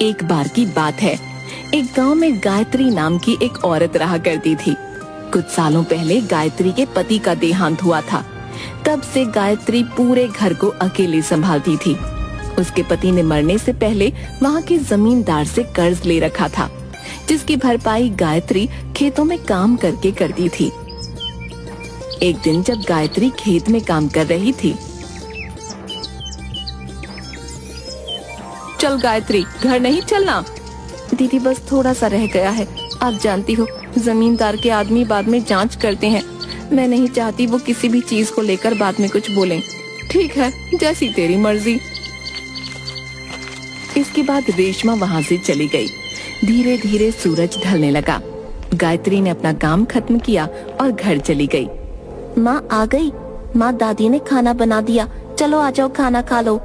एक बार की बात है, एक गांव में गायत्री नाम की एक औरत रहा करती थी। कुछ सालों पहले गायत्री के पति का देहांत हुआ था। तब से गायत्री पूरे घर को अकेले संभालती थी। उसके पति ने मरने से पहले वहाँ के जमींदार से कर्ज ले रखा था, जिसकी भरपाई गायत्री खेतों में काम करके करती थी। एक दिन जब गायत्री खेत में काम कर रही थी, चल गायत्री, घर नहीं चलना। दीदी बस थोड़ा सा रह गया है, आप जानती हो जमींदार के आदमी बाद में जांच करते हैं। मैं नहीं चाहती वो किसी भी चीज को लेकर बाद में कुछ बोलें। ठीक है, जैसी तेरी मर्जी। इसके बाद रेशमा वहाँ से चली गई। धीरे धीरे सूरज ढलने लगा। गायत्री ने अपना काम खत्म किया और घर चली गई। माँ आ गई। माँ, दादी ने खाना बना दिया, चलो आ जाओ खाना खा लो।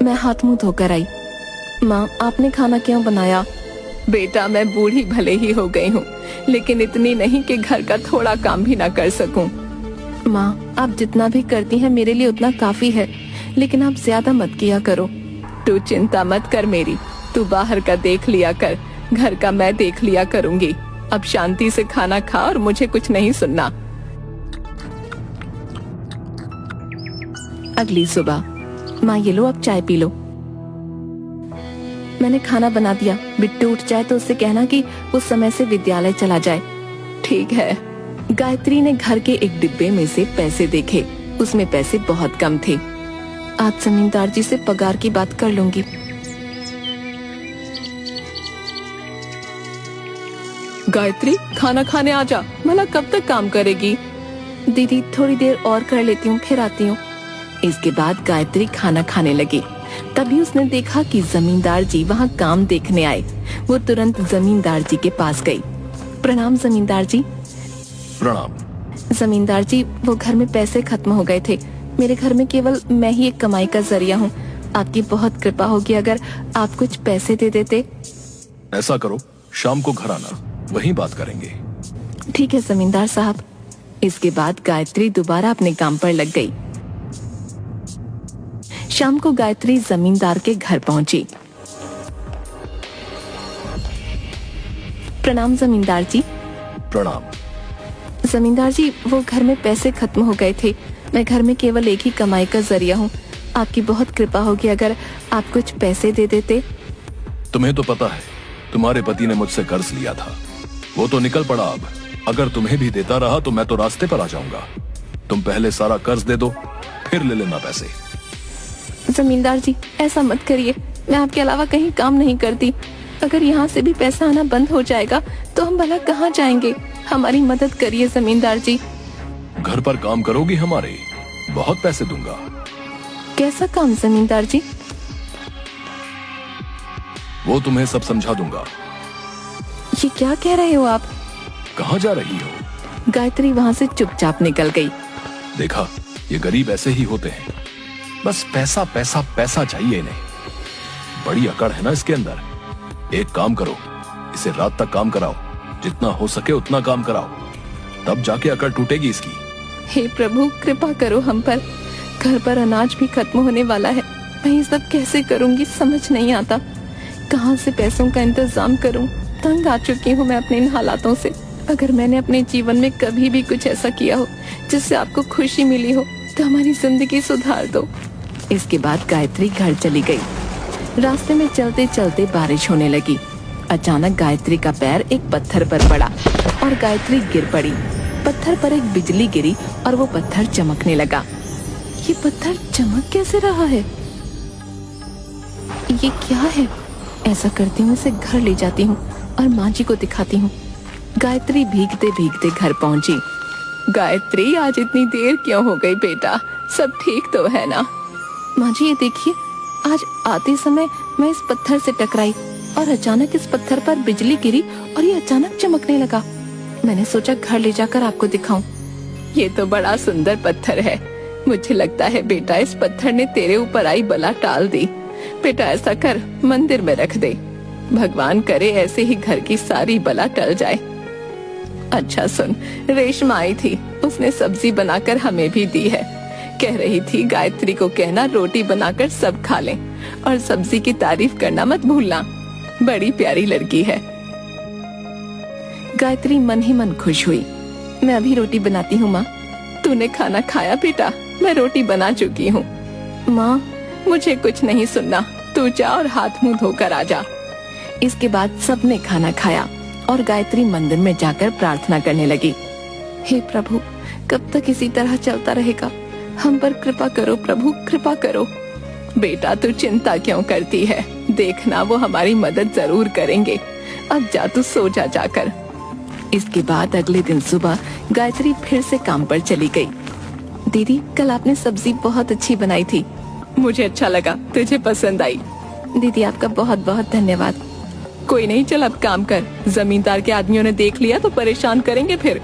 मैं हाथ मुंह धोकर आई। माँ, आपने खाना क्यों बनाया? बेटा, मैं बूढ़ी भले ही हो गई हूँ, लेकिन इतनी नहीं कि घर का थोड़ा काम भी ना कर सकूं। माँ, आप जितना भी करती हैं मेरे लिए उतना काफी है, लेकिन आप ज्यादा मत किया करो। तू चिंता मत कर मेरी, तू बाहर का देख लिया कर, घर का मैं देख लिया करूंगी। अब शांति से खाना खा और मुझे कुछ नहीं सुनना। अगली सुबह, माँ ये लो, अब चाय पी लो। मैंने खाना बना दिया, बिट्टू उठ जाए तो उससे कहना कि उस समय से विद्यालय चला जाए। ठीक है। गायत्री ने घर के एक डिब्बे में से पैसे देखे। उसमें पैसे बहुत कम थे। आज जमींदार जी से पगार की बात कर लूंगी। गायत्री, खाना खाने आ जा, भला कब तक काम करेगी? दीदी थोड़ी देर और कर लेती हूँ, फिर आती हूँ। इसके बाद गायत्री खाना खाने लगी। तभी उसने देखा कि जमींदार जी वहाँ काम देखने आए। वो तुरंत जमींदार जी के पास गई। प्रणाम जमींदार जी। प्रणाम। जमींदार जी, वो घर में पैसे खत्म हो गए थे। मेरे घर में केवल मैं ही एक कमाई का जरिया हूँ। आपकी बहुत कृपा होगी अगर आप कुछ पैसे दे देते। ऐसा करो, शाम को घर आना, वहीं बात करेंगे। ठीक है जमींदार साहब। इसके बाद गायत्री दोबारा अपने काम पर लग गई। शाम को गायत्री जमींदार के घर पहुंची। प्रणाम जमींदार जी। प्रणाम। जमींदार जी, वो घर में पैसे खत्म हो गए थे। मैं घर में केवल एक ही कमाई का जरिया हूँ। आपकी बहुत कृपा होगी अगर आप कुछ पैसे दे देते। तुम्हें तो पता है तुम्हारे पति ने मुझसे कर्ज लिया था, वो तो निकल पड़ा। अब अगर तुम्हें भी देता रहा तो मैं तो रास्ते पर आ जाऊंगा। तुम पहले सारा कर्ज दे दो, फिर ले लेना पैसे। जमींदार जी, ऐसा मत करिए। मैं आपके अलावा कहीं काम नहीं करती। अगर यहाँ से भी पैसा आना बंद हो जाएगा तो हम भला कहाँ जाएंगे? हमारी मदद करिए जमींदार जी। घर पर काम करोगी हमारे, बहुत पैसे दूंगा। कैसा काम जमींदार जी? वो तुम्हें सब समझा दूंगा। ये क्या कह रहे हो आप? कहाँ जा रही हो? गायत्री वहाँ से चुपचाप निकल गई। देखा, ये गरीब ऐसे ही होते हैं, बस पैसा पैसा पैसा चाहिए इन्हें। बड़ी अकड़ है ना इसके अंदर। एक काम करो, इसे रात तक काम कराओ, जितना हो सके उतना काम कराओ, तब जाके अकड़ टूटेगी इसकी। हे प्रभु, कृपा करो हम पर। घर पर अनाज भी खत्म होने वाला है। मैं ये सब कैसे करूंगी, समझ नहीं आता। कहाँ से पैसों का इंतजाम करूं? तंग आ चुकी हूँ मैं अपने इन हालातों से। अगर मैंने अपने जीवन में कभी भी कुछ ऐसा किया हो जिससे आपको खुशी मिली हो तो हमारी जिंदगी सुधार दो। इसके बाद गायत्री घर चली गई। रास्ते में चलते चलते बारिश होने लगी। अचानक गायत्री का पैर एक पत्थर पर पड़ा और गायत्री गिर पड़ी। पत्थर पर एक बिजली गिरी और वो पत्थर चमकने लगा। ये पत्थर चमक कैसे रहा है? ये क्या है? ऐसा करती हूँ, इसे घर ले जाती हूँ और माँ जी को दिखाती हूँ। गायत्री भीगते भीगते घर पहुँची। गायत्री, आज इतनी देर क्यों हो गई बेटा? सब ठीक तो है ना? माँ जी, ये देखिए, आज आते समय मैं इस पत्थर से टकराई और अचानक इस पत्थर पर बिजली गिरी और ये अचानक चमकने लगा। मैंने सोचा घर ले जाकर आपको दिखाऊं। ये तो बड़ा सुंदर पत्थर है। मुझे लगता है बेटा इस पत्थर ने तेरे ऊपर आई बला टाल दी। बेटा ऐसा कर, मंदिर में रख दे। भगवान करे ऐसे ही घर की सारी बला टल जाए। अच्छा सुन, रेशमा आई थी, उसने सब्जी बनाकर हमें भी दी है। कह रही थी गायत्री को कहना रोटी बनाकर सब खा लें और सब्जी की तारीफ करना मत भूलना। बड़ी प्यारी लड़की है। गायत्री मन ही मन खुश हुई। मैं अभी रोटी बनाती हूँ माँ। तूने खाना खाया बेटा? मैं रोटी बना चुकी हूँ। माँ मुझे कुछ नहीं सुनना, तू जा और हाथ मुंह धोकर आ जा। इसके बाद सबने खाना खाया और गायत्री मंदिर में जाकर प्रार्थना करने लगी। हे प्रभु, कब तक इसी तरह चलता रहेगा? हम पर कृपा करो प्रभु, कृपा करो। बेटा तू चिंता क्यों करती है? देखना वो हमारी मदद जरूर करेंगे। अब जा तू सो जा जाकर। इसके बाद अगले दिन सुबह गायत्री फिर से काम पर चली गई। दीदी कल आपने सब्जी बहुत अच्छी बनाई थी। मुझे अच्छा लगा, तुझे पसंद आई। दीदी आपका बहुत बहुत धन्यवाद। कोई नहीं, चल अब काम कर। जमींदार के आदमियों ने देख लिया तो परेशान करेंगे फिर।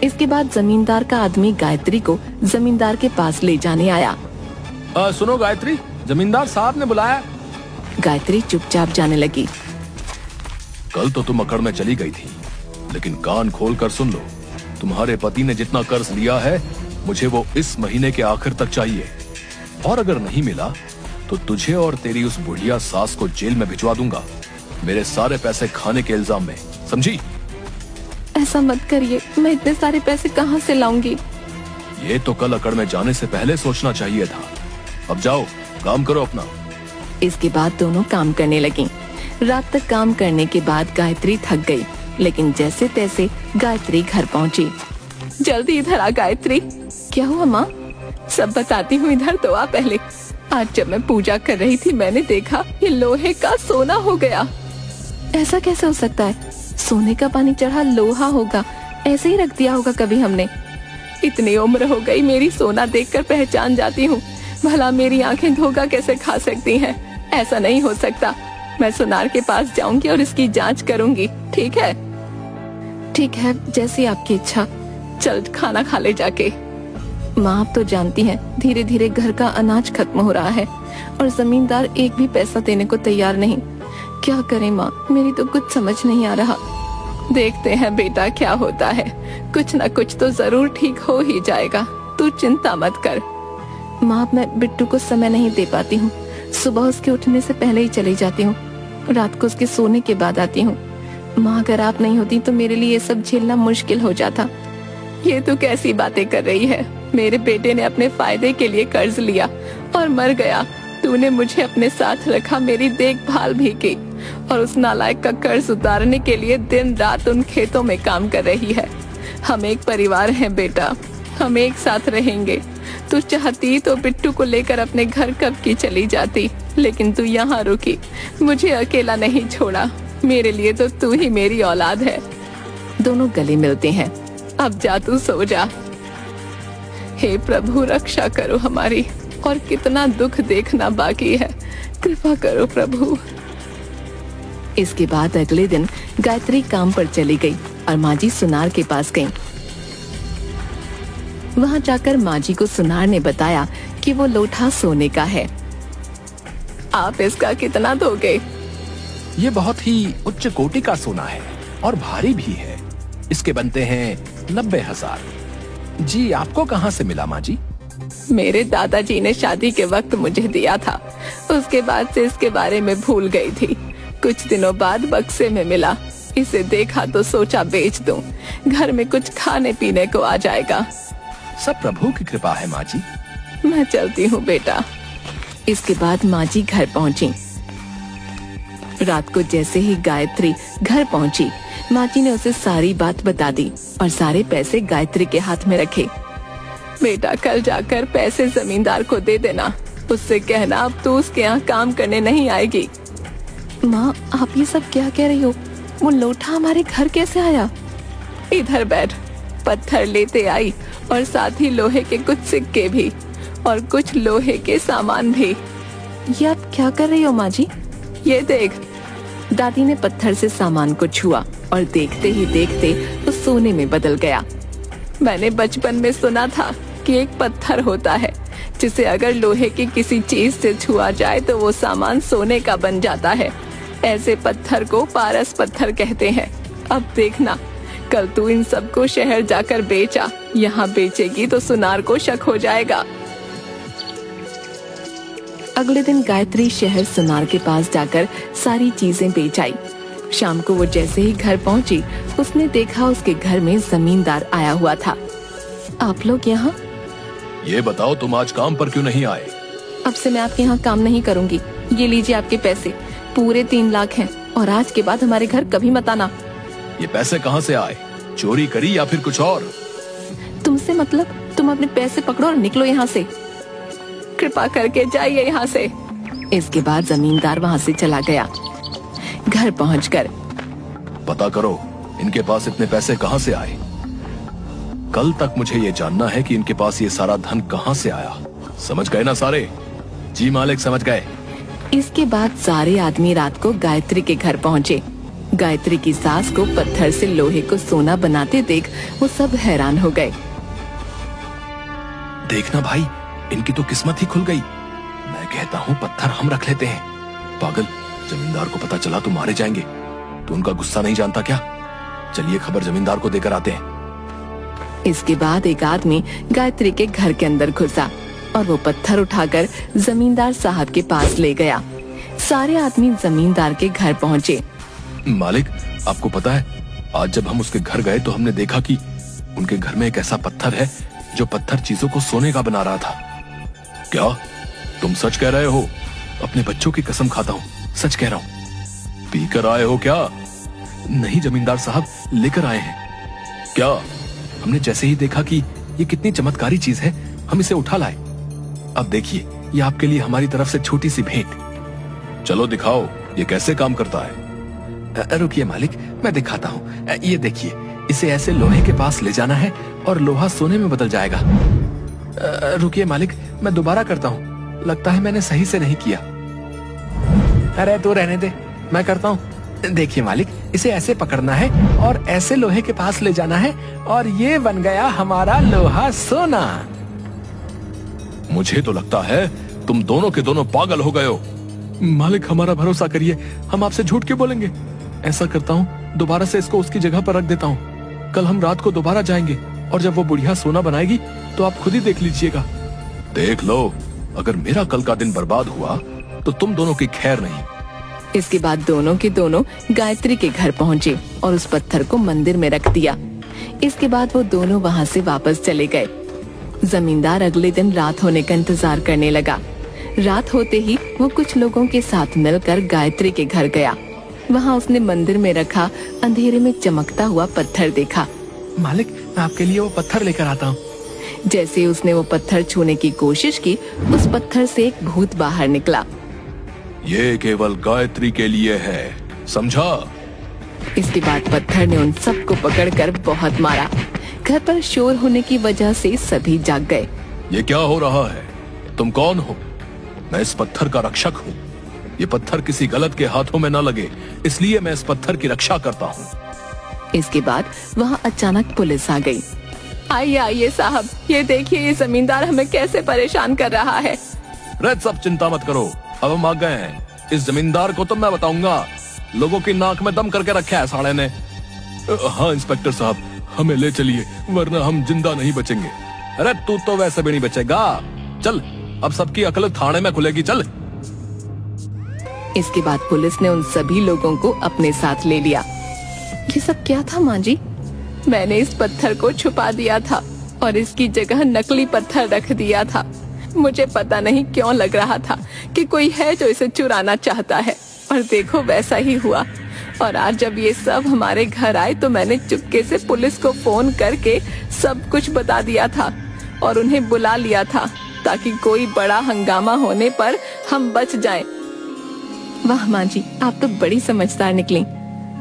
इसके बाद जमींदार का आदमी गायत्री को जमींदार के पास ले जाने आया। सुनो गायत्री, जमींदार साहब ने बुलाया। गायत्री चुपचाप जाने लगी। कल तो तुम अकड़ में चली गई थी, लेकिन कान खोल कर सुन लो। तुम्हारे पति ने जितना कर्ज लिया है, मुझे वो इस महीने के आखिर तक चाहिए। और अगर नहीं मिला तो तुझे और तेरी उस बुढ़िया सास को जेल में भिजवा दूंगा, मेरे सारे पैसे खाने के इल्जाम में, समझी? ऐसा मत करिए, मैं इतने सारे पैसे कहाँ से लाऊंगी? ये तो कल अकड़ में जाने से पहले सोचना चाहिए था। अब जाओ, काम करो अपना। इसके बाद दोनों काम करने लगी। रात तक काम करने के बाद गायत्री थक गई, लेकिन जैसे तैसे गायत्री घर पहुंची। जल्दी इधर आ गायत्री। क्या हुआ माँ? सब बताती हूँ, इधर तो आ पहले। आज जब मैं पूजा कर रही थी, मैंने देखा ये लोहे का सोना हो गया। ऐसा कैसे हो सकता है? सोने का पानी चढ़ा लोहा होगा, ऐसे ही रख दिया होगा कभी हमने। इतनी उम्र हो गई, मेरी सोना देखकर पहचान जाती हूँ। भला मेरी आंखें धोखा कैसे खा सकती हैं? ऐसा नहीं हो सकता। मैं सुनार के पास जाऊंगी और इसकी जांच करूंगी, ठीक है? ठीक है, जैसी आपकी इच्छा। चल खाना खा ले जाके। माँ आप तो जानती हैं, धीरे धीरे घर का अनाज खत्म हो रहा है और जमींदार एक भी पैसा देने को तैयार नहीं। क्या करें माँ, मेरी तो कुछ समझ नहीं आ रहा। देखते हैं बेटा क्या होता है, कुछ न कुछ तो जरूर ठीक हो ही जाएगा, तू चिंता मत कर। माँ मैं बिट्टू को समय नहीं दे पाती हूँ। सुबह उसके उठने से पहले ही चली जाती हूँ, रात को उसके सोने के बाद आती हूँ। माँ अगर आप नहीं होती तो मेरे लिए ये सब झेलना मुश्किल हो जाता। ये तू कैसी बातें कर रही है? मेरे बेटे ने अपने फायदे के लिए कर्ज लिया और मर गया। तूने मुझे अपने साथ रखा, मेरी देखभाल भी की और उस नालायक का कर्ज उतारने के लिए दिन रात उन खेतों में काम कर रही है। हम एक परिवार हैं बेटा, हम एक साथ रहेंगे। तू चाहती तो बिट्टू को लेकर अपने घर कब की चली जाती, लेकिन तू यहाँ रुकी, मुझे अकेला नहीं छोड़ा। मेरे लिए तो तू ही मेरी औलाद है। दोनों गले मिलते हैं। अब जा तू सो जा। हे प्रभु रक्षा करो हमारी, और कितना दुख देखना बाकी है, कृपा करो प्रभु। इसके बाद अगले दिन गायत्री काम पर चली गई और माँ जी सुनार के पास गई। वहाँ जाकर माँ जी को सुनार ने बताया कि वो लोटा सोने का है। आप इसका कितना दोगे? ये बहुत ही उच्च कोटि का सोना है और भारी भी है। इसके बनते हैं 90,000। जी आपको कहाँ से मिला माँ जी? मेरे दादाजी ने शादी के वक्त मुझे दिया था, उसके बाद से इसके बारे में भूल गई थी। कुछ दिनों बाद बक्से में मिला, इसे देखा तो सोचा बेच दूं, घर में कुछ खाने पीने को आ जाएगा। सब प्रभु की कृपा है माँ जी। मैं चलती हूँ बेटा। इसके बाद माँ जी घर पहुँची। रात को जैसे ही गायत्री घर पहुँची, माँ जी ने उसे सारी बात बता दी और सारे पैसे गायत्री के हाथ में रखे। बेटा कल जाकर पैसे जमींदार को दे देना, उससे कहना अब तू उसके यहाँ काम करने नहीं आएगी। माँ आप ये सब क्या कह रही हो? वो लोटा हमारे घर कैसे आया? इधर बैठ। पत्थर लेते आई और साथ ही लोहे के कुछ सिक्के भी और कुछ लोहे के सामान भी। ये आप क्या कर रही हो माँ जी? ये देख। दादी ने पत्थर से सामान को छुआ और देखते ही देखते वो सोने में बदल गया। मैंने बचपन में सुना था कि एक पत्थर होता है जिसे अगर लोहे की किसी चीज से छुआ जाए तो वो सामान सोने का बन जाता है। ऐसे पत्थर को पारस पत्थर कहते हैं। अब देखना, कल तू इन सबको शहर जाकर बेचा। यहाँ बेचेगी तो सुनार को शक हो जाएगा। अगले दिन गायत्री शहर सुनार के पास जाकर सारी चीजें बेच आई। शाम को वो जैसे ही घर पहुंची, उसने देखा उसके घर में जमींदार आया हुआ था। आप लोग यहाँ? ये बताओ तुम आज काम पर क्यों नहीं आए? अब से मैं आपके यहाँ काम नहीं करूँगी। ये लीजिए आपके पैसे, पूरे 3 लाख हैं, और आज के बाद हमारे घर कभी मत आना। ये पैसे कहाँ से आए? चोरी करी या फिर कुछ और? तुमसे मतलब? तुम अपने पैसे पकड़ो और निकलो यहाँ से। कृपा करके जाइए यहाँ से। इसके बाद जमींदार वहाँ से चला गया। घर पहुंचकर पता करो इनके पास इतने पैसे कहाँ से आए। कल तक मुझे ये जानना है कि इनके पास ये सारा धन कहाँ से आया। समझ गए ना सारे? जी मालिक, समझ गए। इसके बाद सारे आदमी रात को गायत्री के घर पहुँचे। गायत्री की सास को पत्थर से लोहे को सोना बनाते देख वो सब हैरान हो गए। देखना भाई, इनकी तो किस्मत ही खुल गई। मैं कहता हूँ पत्थर हम रख लेते हैं। पागल, जमींदार को पता चला तो मारे जाएंगे। तो उनका गुस्सा नहीं जानता क्या? चलिए खबर जमींदार को देकर आते हैं। इसके बाद एक आदमी गायत्री के घर के अंदर घुसा और वो पत्थर उठाकर जमींदार साहब के पास ले गया। सारे आदमी जमींदार के घर पहुँचे। मालिक, आपको पता है आज जब हम उसके घर गए तो हमने देखा कि उनके घर में एक ऐसा पत्थर है जो पत्थर चीजों को सोने का बना रहा था। क्या तुम सच कह रहे हो? अपने बच्चों की कसम खाता हूँ, सच कह रहा हूँ। पीकर आए हो क्या? नहीं जमींदार साहब, लेकर आए हैं। क्या? हमने जैसे ही देखा कि ये कितनी चमत्कारी चीज है, हम इसे उठा लाए। अब देखिए, ये आपके लिए हमारी तरफ से छोटी सी भेंट। चलो दिखाओ ये कैसे काम करता है। रुकिए मालिक, मैं दिखाता हूँ। ये देखिए, इसे ऐसे लोहे के पास ले जाना है और लोहा सोने में बदल जाएगा। रुकिए मालिक, मैं दोबारा करता हूँ। लगता है मैंने सही से नहीं किया। अरे तो रहने दे, मैं करता हूँ। देखिए मालिक, इसे ऐसे पकड़ना है और ऐसे लोहे के पास ले जाना है और ये बन गया हमारा लोहा सोना। मुझे तो लगता है तुम दोनों के दोनों पागल हो गए हो। मालिक, हमारा भरोसा करिए, हम आपसे झूठ क्यों बोलेंगे। ऐसा करता हूँ, दोबारा से इसको उसकी जगह पर रख देता हूँ। कल हम रात को दोबारा जाएंगे और जब वो बुढ़िया सोना बनाएगी तो आप खुद ही देख लीजिएगा। देख लो, अगर मेरा कल का दिन बर्बाद हुआ तो तुम दोनों की खैर नहीं। इसके बाद दोनों के दोनों गायत्री के घर पहुँचे और उस पत्थर को मंदिर में रख दिया। इसके बाद वो दोनों वहाँ से वापस चले गए। जमींदार अगले दिन रात होने का इंतजार करने लगा। रात होते ही वो कुछ लोगों के साथ मिलकर गायत्री के घर गया। वहाँ उसने मंदिर में रखा अंधेरे में चमकता हुआ पत्थर देखा। मालिक, मैं आपके लिए वो पत्थर लेकर आता हूँ। जैसे उसने वो पत्थर छूने की कोशिश की, उस पत्थर से एक भूत बाहर निकला। ये केवल गायत्री के लिए है, समझा? इसके बाद पत्थर ने उन सबको पकड़कर बहुत मारा। घर पर शोर होने की वजह से सभी जाग गए। ये क्या हो रहा है? तुम कौन हो? मैं इस पत्थर का रक्षक हूँ। ये पत्थर किसी गलत के हाथों में न लगे, इसलिए मैं इस पत्थर की रक्षा करता हूँ। इसके बाद वहाँ अचानक पुलिस आ गई। आइए आइए साहब, ये देखिए ये जमींदार हमें कैसे परेशान कर रहा है। रे सब चिंता मत करो, अब हम आ गए हैं। इस जमींदार को तो मैं बताऊंगा। लोगों की नाक में दम करके रखा है साले ने। हाँ इंस्पेक्टर साहब, हमें ले चलिए वरना हम जिंदा नहीं बचेंगे। अरे तू तो वैसे भी नहीं बचेगा। चल, अब सबकी अकल थाने में खुलेगी, चल। इसके बाद पुलिस ने उन सभी लोगों को अपने साथ ले लिया। ये सब क्या था माँ जी? मैंने इस पत्थर को छुपा दिया था और इसकी जगह नकली पत्थर रख दिया था। मुझे पता नहीं क्यों लग रहा था कि कोई है जो इसे चुराना चाहता है, और देखो वैसा ही हुआ। और आज जब ये सब हमारे घर आए तो मैंने चुपके से पुलिस को फोन करके सब कुछ बता दिया था और उन्हें बुला लिया था ताकि कोई बड़ा हंगामा होने पर हम बच जाएं। वाह माँ जी, आप तो बड़ी समझदार निकली।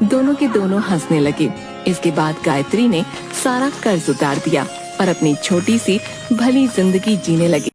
दोनों के दोनों हंसने लगे। इसके बाद गायत्री ने सारा कर्ज उतार दिया और अपनी छोटी सी भली जिंदगी जीने लगी।